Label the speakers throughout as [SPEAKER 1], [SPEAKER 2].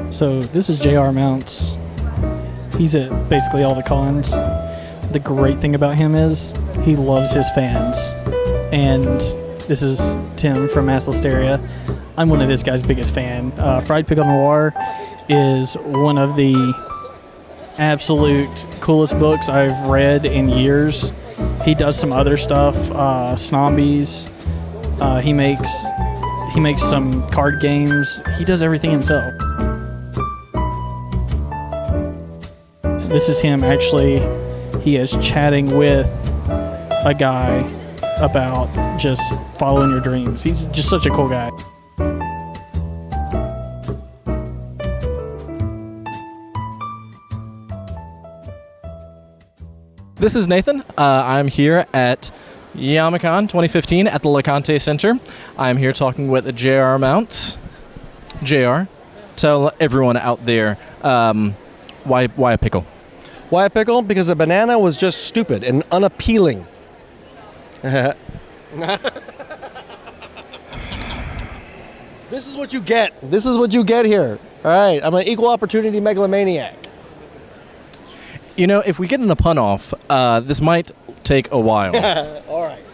[SPEAKER 1] So this is JR Mounts. He's at basically all the cons. The great thing about him is he loves his fans. And this is Tim from Mass Listeria. I'm one of this guy's biggest fan. Fried Pickle Noir is one of the absolute coolest books I've read in years. He does some other stuff, Snombies. He makes some card games. He does everything himself. This is him actually. He is chatting with a guy about just following your dreams. He's just such a cool guy.
[SPEAKER 2] This is Nathan. I'm here at Yama-Con 2015 at the LeConte Center. I'm here talking with JR Mounts. JR, tell everyone out there why a pickle?
[SPEAKER 3] Why a pickle? Because a banana was just stupid and unappealing. This is what you get. This is what you get here. All right, I'm an equal opportunity megalomaniac.
[SPEAKER 2] You know, if we get in a pun off, this might take a while.
[SPEAKER 3] All right.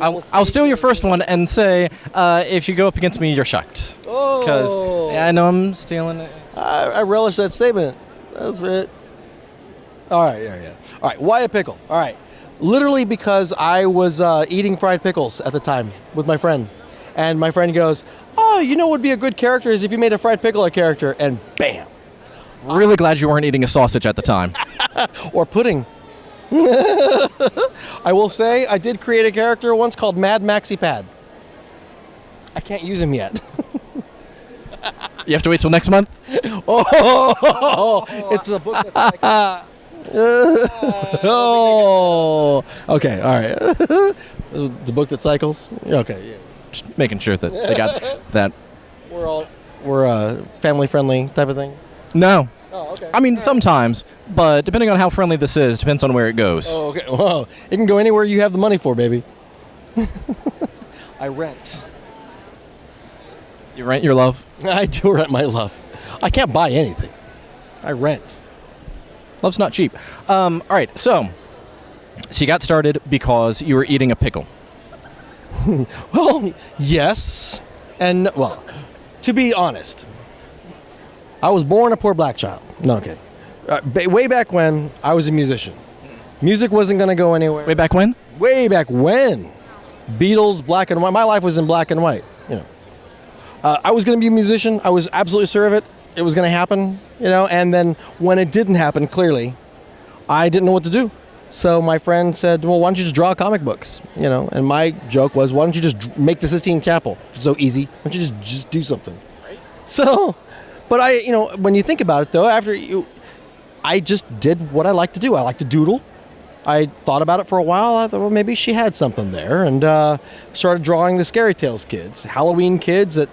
[SPEAKER 2] I'll steal your first one and say, if you go up against me, you're shocked. Because I know I'm stealing it.
[SPEAKER 3] I relish that statement. That's it. All right, yeah. All right, why a pickle? All right. Literally because I was eating fried pickles at the time with my friend. And my friend goes, oh, you know what would be a good character is if you made a fried pickle a character. And bam.
[SPEAKER 2] Really glad you weren't eating a sausage at the time.
[SPEAKER 3] Or pudding. I will say I did create a character once called Mad Maxi Pad. I can't use him yet.
[SPEAKER 2] You have to wait till next month?
[SPEAKER 3] It's a book that's like... Okay, all right. It's a book that cycles? Okay, yeah.
[SPEAKER 2] Just making sure that they got that.
[SPEAKER 3] We're a family-friendly type of thing?
[SPEAKER 2] No.
[SPEAKER 3] Oh, okay.
[SPEAKER 2] I mean, sometimes, but depending on how friendly this is, depends on where it goes.
[SPEAKER 3] Oh, okay. Well, it can go anywhere you have the money for, baby. I rent.
[SPEAKER 2] You rent your love?
[SPEAKER 3] I do rent my love. I can't buy anything. I rent.
[SPEAKER 2] Love's not cheap. All right, so you got started because you were eating a pickle.
[SPEAKER 3] Well, yes. And, well, to be honest, I was born a poor black child. No, okay. Way back when, I was a musician. Music wasn't going to go anywhere.
[SPEAKER 2] Way back when?
[SPEAKER 3] Way back when. Beatles, black and white. My life was in black and white, you know. I was going to be a musician. I was absolutely sure of it. It was going to happen, you know. And then when it didn't happen, clearly, I didn't know what to do. So my friend said, well, why don't you just draw comic books, you know? And my joke was, why don't you just make the Sistine Chapel? It's so easy. Why don't you just do something? Right. So, but when you think about it, though, I just did what I like to do. I like to doodle. I thought about it for a while. I thought, well, maybe she had something there, and started drawing the Scairy Tales kids, Halloween kids that,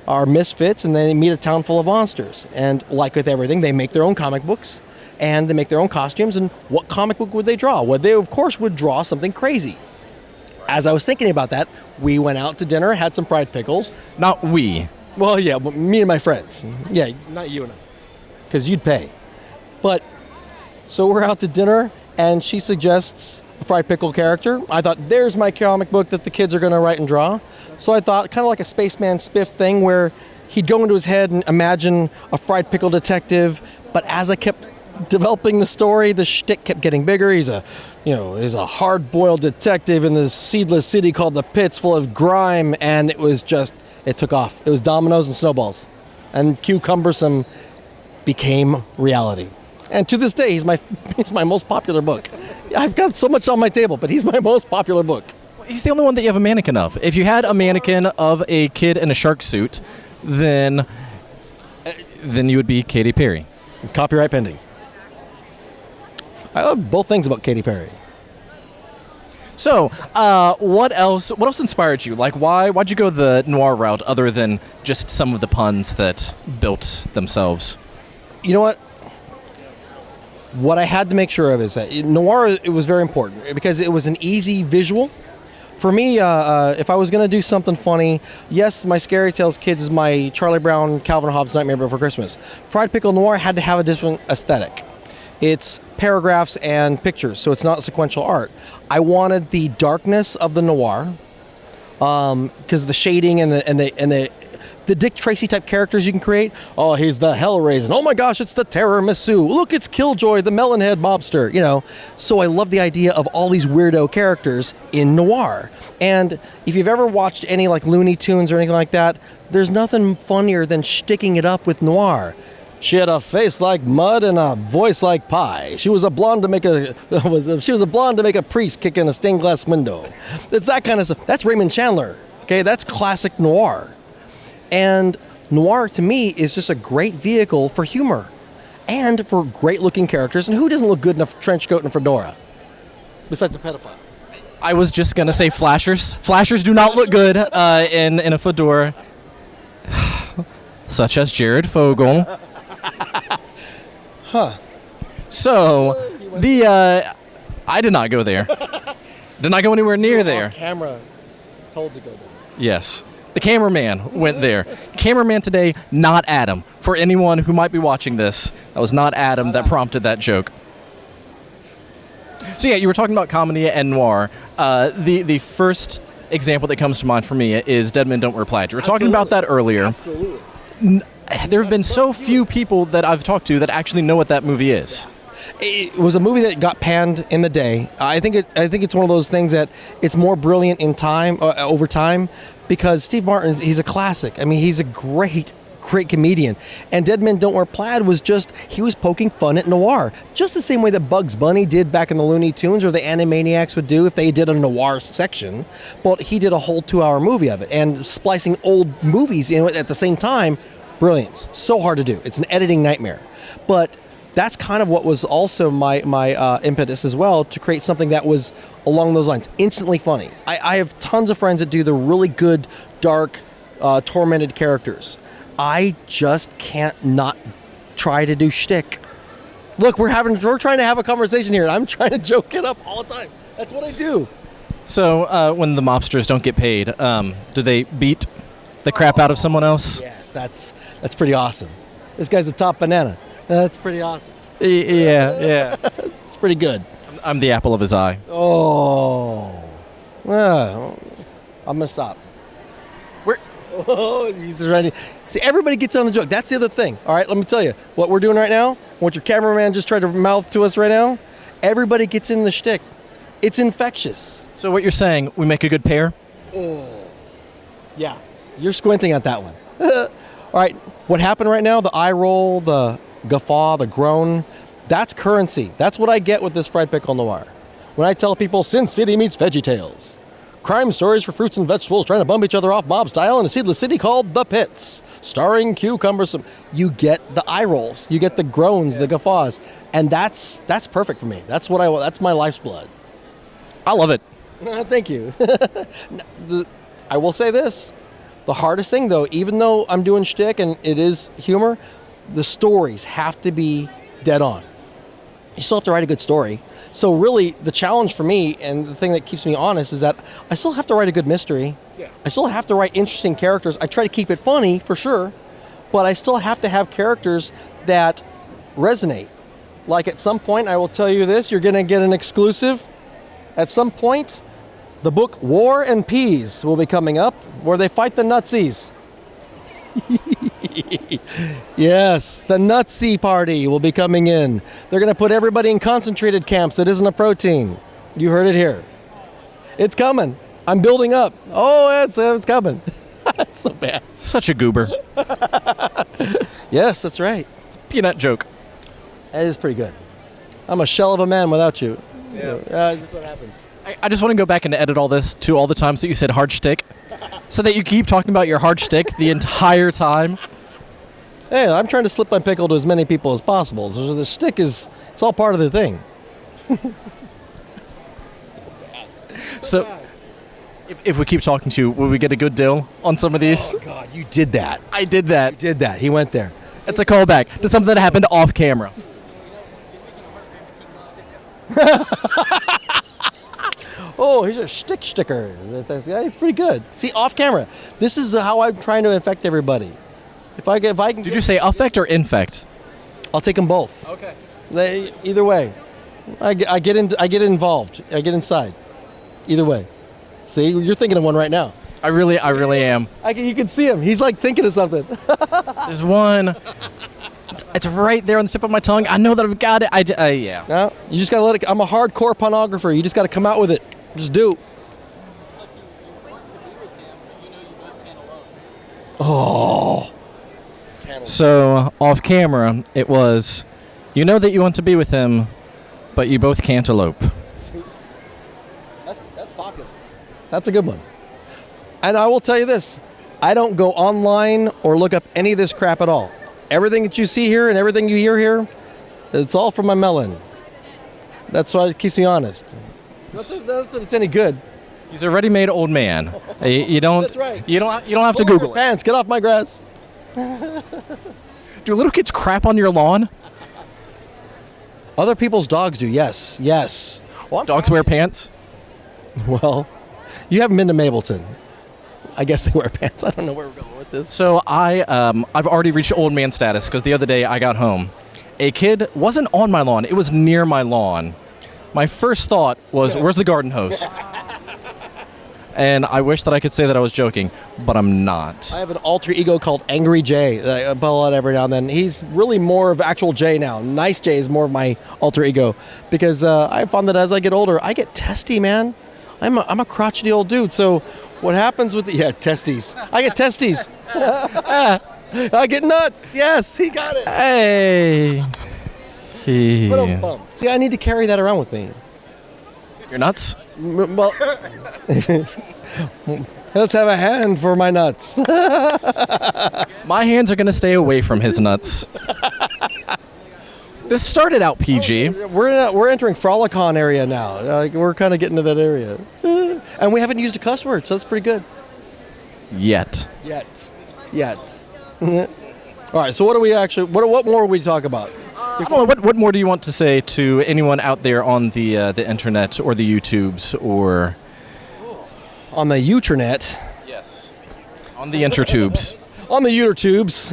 [SPEAKER 3] are misfits, and they meet a town full of monsters. And like with everything, they make their own comic books, and they make their own costumes. And what comic book would they draw? Well, they, of course, would draw something crazy. As I was thinking about that, we went out to dinner, had some fried pickles.
[SPEAKER 2] Not we.
[SPEAKER 3] Well, yeah, me and my friends. Yeah, not you and I, because you'd pay. But, so we're out to dinner, and she suggests a fried pickle character. I thought, there's my comic book that the kids are going to write and draw. So I thought, kind of like a Spaceman Spiff thing, where he'd go into his head and imagine a fried pickle detective. But as I kept developing the story, the shtick kept getting bigger. He's a hard-boiled detective in this seedless city called the Pits, full of grime, and it took off. It was dominoes and snowballs, and Cumbersome became reality. And to this day, he's my most popular book. I've got so much on my table, but he's my most popular book.
[SPEAKER 2] He's the only one that you have a mannequin of. If you had a mannequin of a kid in a shark suit, then you would be Katy Perry.
[SPEAKER 3] Copyright pending. I love both things about Katy Perry.
[SPEAKER 2] So, what else inspired you? Like, why'd you go the noir route other than just some of the puns that built themselves?
[SPEAKER 3] You know what? What I had to make sure of is that noir, it was very important because it was an easy visual, For me, if I was going to do something funny, yes, my Scairy Tales Kids is my Charlie Brown, Calvin Hobbes Nightmare Before Christmas. Fried Pickle Noir had to have a different aesthetic. It's paragraphs and pictures, so it's not sequential art. I wanted the darkness of the noir, because the shading and the Dick Tracy type characters you can create. Oh, he's the Hellraiser. Oh my gosh, it's the Tiramisu. Look, it's Killjoy, the Melonhead mobster. So I love the idea of all these weirdo characters in noir. And if you've ever watched any like Looney Tunes or anything like that, there's nothing funnier than sticking it up with noir. She had a face like mud and a voice like pie. She was a blonde to make a priest kick in a stained glass window. It's that kind of stuff. That's Raymond Chandler. Okay, that's classic noir. And noir to me is just a great vehicle for humor and for great looking characters. And who doesn't look good in a trench coat and a fedora? Besides a pedophile.
[SPEAKER 2] I was just going to say flashers. Flashers do not look good in a fedora. Such as Jared Fogle. So, I did not go there. Did not go anywhere near there.
[SPEAKER 3] Camera told to go there.
[SPEAKER 2] Yes. The cameraman went there. Cameraman today, not Adam. For anyone who might be watching this, that was not Adam that prompted that joke. So yeah, you were talking about comedy and noir. The first example that comes to mind for me is Dead Men Don't Wear Plaid. You were talking about that earlier.
[SPEAKER 3] Absolutely.
[SPEAKER 2] There have been so few people that I've talked to that actually know what that movie is.
[SPEAKER 3] It was a movie that got panned in the day. I think it's one of those things that it's more brilliant in time over time, because Steve Martin, he's a classic. I mean, he's a great comedian. And Dead Men Don't Wear Plaid was he was poking fun at noir, just the same way that Bugs Bunny did back in the Looney Tunes, or the Animaniacs would do if they did a noir section. But he did a whole 2-hour movie of it, and splicing old movies in it at the same time. Brilliance. So hard to do. It's an editing nightmare. But that's kind of what was also my impetus as well, to create something that was along those lines, instantly funny. I have tons of friends that do the really good, dark, tormented characters. I just can't not try to do shtick. Look, we're trying to have a conversation here, and I'm trying to joke it up all the time. That's what I do.
[SPEAKER 2] So when the mobsters don't get paid, do they beat the crap out of someone else?
[SPEAKER 3] Yes, that's pretty awesome. This guy's the top banana. That's pretty awesome.
[SPEAKER 2] Yeah.
[SPEAKER 3] It's pretty good.
[SPEAKER 2] I'm the apple of his eye.
[SPEAKER 3] Oh. I'm going to stop. Oh, he's ready. See, everybody gets on the joke. That's the other thing. All right, let me tell you. What we're doing right now, what your cameraman just tried to mouth to us right now, everybody gets in the shtick. It's infectious.
[SPEAKER 2] So what you're saying, we make a good pair?
[SPEAKER 3] Oh. Yeah. You're squinting at that one. All right, what happened right now, the eye roll, the guffaw, the groan, that's currency. That's what I get with this Fried Pickle Noir. When I tell people Sin City meets Veggie Tales, crime stories for fruits and vegetables trying to bump each other off mob style in a seedless city called The Pits, starring cucumbers. You get the eye rolls, you get the groans, the guffaws, and that's perfect for me. That's what I want. That's my life's blood.
[SPEAKER 2] I love it.
[SPEAKER 3] Thank you. I will say this. The hardest thing, though, even though I'm doing shtick and it is humor, the stories have to be dead on. You still have to write a good story. So really, the challenge for me, and the thing that keeps me honest, is that I still have to write a good mystery. Yeah. I still have to write interesting characters. I try to keep it funny, for sure, but I still have to have characters that resonate. Like at some point, I will tell you this, you're going to get an exclusive. At some point, the book War and Peas will be coming up, where they fight the Nazis. Yes, the Nazi party will be coming in. They're going to put everybody in concentrated camps that isn't a protein. You heard it here. It's coming. I'm building up. Oh, it's coming. It's so bad.
[SPEAKER 2] Such a goober.
[SPEAKER 3] Yes, that's right.
[SPEAKER 2] It's a peanut joke.
[SPEAKER 3] That is pretty good. I'm a shell of a man without you. Yeah. That's what happens.
[SPEAKER 2] I just want to go back and edit all this to all the times that you said hard shtick, so that you keep talking about your hard shtick the entire time.
[SPEAKER 3] Hey, I'm trying to slip my pickle to as many people as possible. So the shtick it's all part of the thing.
[SPEAKER 2] So, if we keep talking to you, will we get a good deal on some of these?
[SPEAKER 3] Oh, God, you did that.
[SPEAKER 2] I did that.
[SPEAKER 3] You did that. He went there.
[SPEAKER 2] It's a callback to something that happened off camera.
[SPEAKER 3] Oh, he's a sticker. Yeah, it's pretty good. See, off camera. This is how I'm trying to infect everybody. If I can.
[SPEAKER 2] Did you say affect or infect?
[SPEAKER 3] I'll take them both.
[SPEAKER 2] Okay.
[SPEAKER 3] Either way, I get involved. I get inside. Either way. See, you're thinking of one right now.
[SPEAKER 2] I really am.
[SPEAKER 3] You can see him. He's like thinking of something.
[SPEAKER 2] There's one. It's right there on the tip of my tongue. I know that I've got it. Yeah.
[SPEAKER 3] No, you just gotta let it. I'm a hardcore pornographer. You just gotta come out with it. Just do. Oh.
[SPEAKER 2] So off camera, it was, you know that you want to be with him, but you both can't elope.
[SPEAKER 3] That's popular. That's a good one. And I will tell you this, I don't go online or look up any of this crap at all. Everything that you see here and everything you hear here, it's all from my melon. That's why it keeps me honest. Not that it's any good.
[SPEAKER 2] He's a ready-made old man. You don't.
[SPEAKER 3] That's right.
[SPEAKER 2] You don't have to Google it.
[SPEAKER 3] Pants, get off my grass.
[SPEAKER 2] Do little kids crap on your lawn?
[SPEAKER 3] Other people's dogs do. Yes. Well,
[SPEAKER 2] Dogs wear pants?
[SPEAKER 3] Well, you haven't been to Mableton. I guess they wear pants. I don't know where we're going with this.
[SPEAKER 2] So I've already reached old man status because the other day I got home. A kid wasn't on my lawn. It was near my lawn. My first thought was, where's the garden hose? And I wish that I could say that I was joking, but I'm not.
[SPEAKER 3] I have an alter ego called Angry Jay. I pull out every now and then. He's really more of actual Jay now. Nice Jay is more of my alter ego because I found that as I get older, I get testy, man. I'm a crotchety old dude. So what happens with testes? I get testes. I get nuts. Yes, he got it.
[SPEAKER 2] Hey.
[SPEAKER 3] See, I need to carry that around with me.
[SPEAKER 2] You're nuts?
[SPEAKER 3] Well, let's have a hand for my nuts.
[SPEAKER 2] My hands are going to stay away from his nuts. This started out PG.
[SPEAKER 3] We're entering Frolic-Con area now. We're kind of getting to that area. And we haven't used a cuss word, so that's pretty good.
[SPEAKER 2] Yet.
[SPEAKER 3] All right, so what more are we talk about?
[SPEAKER 2] I don't know, what more do you want to say to anyone out there on the internet or the YouTubes or...
[SPEAKER 3] On the Uternet.
[SPEAKER 2] Yes. On the intertubes.
[SPEAKER 3] On the Utertubes.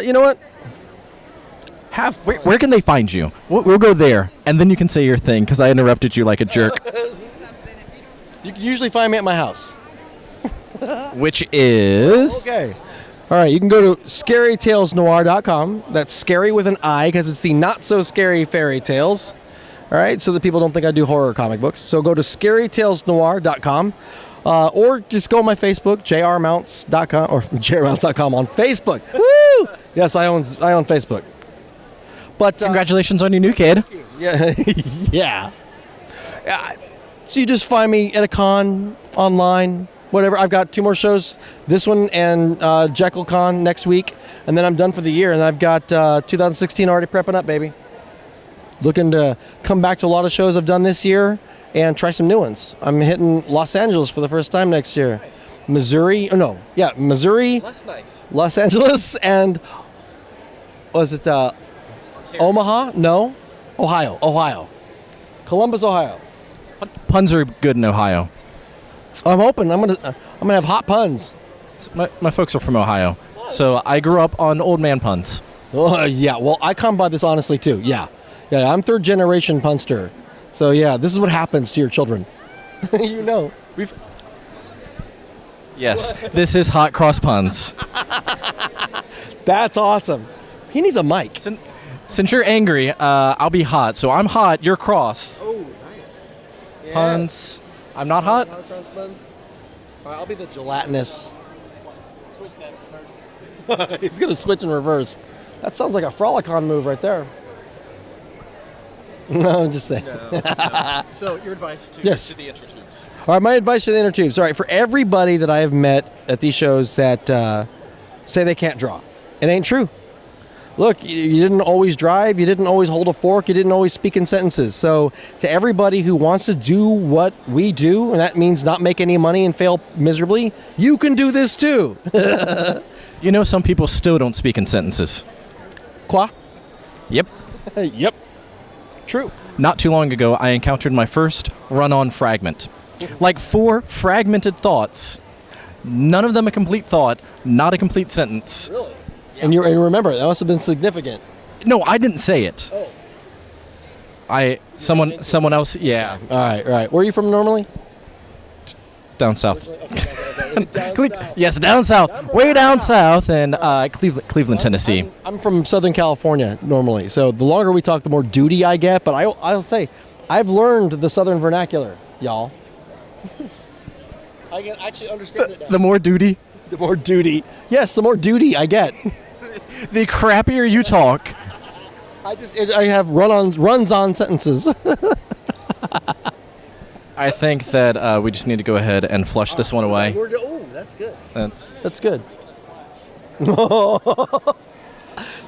[SPEAKER 3] You know what?
[SPEAKER 2] Where can they find you? We'll go there, and then you can say your thing, because I interrupted you like a jerk.
[SPEAKER 3] You can usually find me at my house.
[SPEAKER 2] Which is...
[SPEAKER 3] Okay. All right, you can go to ScairyTalesNoir.com. That's scary with an I because it's the not-so-scary fairy tales. All right, so that people don't think I do horror comic books. So go to ScairyTalesNoir.com or just go on my Facebook, jrmounts.com, or jrmounts.com on Facebook. Woo! Yes, I own Facebook. But
[SPEAKER 2] congratulations on your new kid.
[SPEAKER 3] Yeah. Yeah. So you just find me at a con, online, whatever. I've got 2 more shows, this one and Jekyll-Con next week, and then I'm done for the year, and I've got 2016 already prepping up, baby. Looking to come back to a lot of shows I've done this year and try some new ones. I'm hitting Los Angeles for the first time next year.
[SPEAKER 2] Nice.
[SPEAKER 3] Missouri,
[SPEAKER 2] Less nice.
[SPEAKER 3] Los Angeles, and was it Omaha? No, Ohio. Columbus, Ohio.
[SPEAKER 2] Puns are good in Ohio.
[SPEAKER 3] I'm hoping I'm gonna have hot puns.
[SPEAKER 2] My folks are from Ohio, so I grew up on old man puns.
[SPEAKER 3] Oh yeah, well I come by this honestly too. Yeah, I'm 3rd generation punster. So yeah, this is what happens to your children. You know.
[SPEAKER 2] Yes, this is hot cross puns.
[SPEAKER 3] That's awesome. He needs a mic.
[SPEAKER 2] Since you're angry, I'll be hot. So I'm hot, you're cross.
[SPEAKER 3] Oh, nice.
[SPEAKER 2] Puns. I'm not hot?
[SPEAKER 3] All right, I'll be the gelatinous. Switch that reverse. He's going to switch in reverse. That sounds like a Frolic-Con move right there. No, I'm just saying.
[SPEAKER 2] No. So your advice to the intertubes.
[SPEAKER 3] All right, my advice to the intertubes. All right, for everybody that I have met at these shows that say they can't draw, it ain't true. Look, you didn't always drive, you didn't always hold a fork, you didn't always speak in sentences. So to everybody who wants to do what we do, and that means not make any money and fail miserably, you can do this too.
[SPEAKER 2] You know, some people still don't speak in sentences.
[SPEAKER 3] Quoi?
[SPEAKER 2] Yep.
[SPEAKER 3] Yep. True.
[SPEAKER 2] not too long ago, I encountered my first run-on fragment. Like 4 fragmented thoughts. None of them a complete thought, not a complete sentence.
[SPEAKER 3] Really? And you remember, that must have been significant.
[SPEAKER 2] No, I didn't say it.
[SPEAKER 3] Oh.
[SPEAKER 2] Someone else, yeah.
[SPEAKER 3] All right. Where are you from normally?
[SPEAKER 2] Down south.
[SPEAKER 3] Down south.
[SPEAKER 2] Yes, down south. Way down south in Cleveland, Tennessee.
[SPEAKER 3] I'm from Southern California normally, so the longer we talk, the more duty I get. But I'll say, I've learned the Southern vernacular, y'all. I can actually understand it now.
[SPEAKER 2] The more duty,
[SPEAKER 3] The more duty. Yes, the more duty I get.
[SPEAKER 2] the crappier you talk.
[SPEAKER 3] I have runs on sentences.
[SPEAKER 2] I think that we just need to go ahead and flush this one away.
[SPEAKER 3] Oh, that's good.
[SPEAKER 2] That's
[SPEAKER 3] good.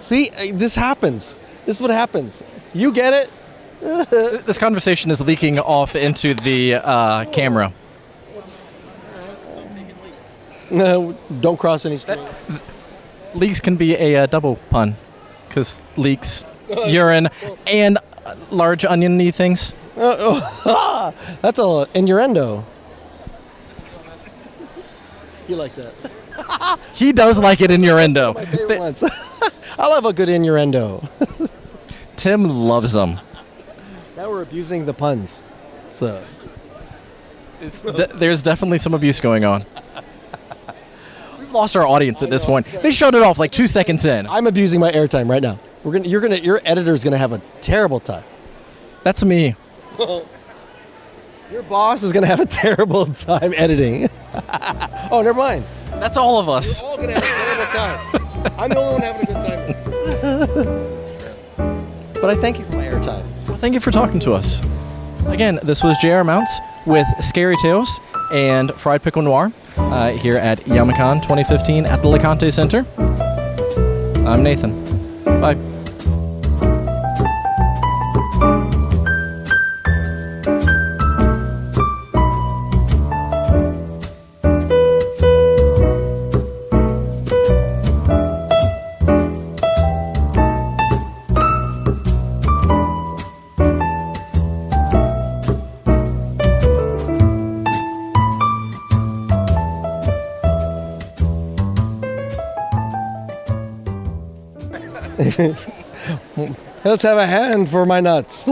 [SPEAKER 3] See, this happens. This is what happens. You get it?
[SPEAKER 2] This conversation is leaking off into the camera.
[SPEAKER 3] Don't cross any streams.
[SPEAKER 2] Leaks can be a double pun, because leaks, urine, and large onion-y things.
[SPEAKER 3] That's a innuendo. He likes that.
[SPEAKER 2] He does like it innuendo.
[SPEAKER 3] My favorite ones. I love a good innuendo.
[SPEAKER 2] Tim loves them.
[SPEAKER 3] Now we're abusing the puns. So
[SPEAKER 2] There's definitely some abuse going on. We've lost our audience at this point. They shut it off like 2 seconds in.
[SPEAKER 3] I'm abusing my airtime right now. Your editor's gonna have a terrible time.
[SPEAKER 2] That's me.
[SPEAKER 3] Your boss is gonna have a terrible time editing. Oh, never mind.
[SPEAKER 2] That's all of us.
[SPEAKER 3] We're all gonna have a terrible time. I'm the only one having a good time. But I thank you for my airtime.
[SPEAKER 2] Well, thank you for talking to us. Again, this was J.R. Mounts with Scairy Tales and Fried Pickle Noir here at Yama-Con 2015 at the LeConte Center. I'm Nathan. Bye.
[SPEAKER 3] Let's have a hand for my nuts.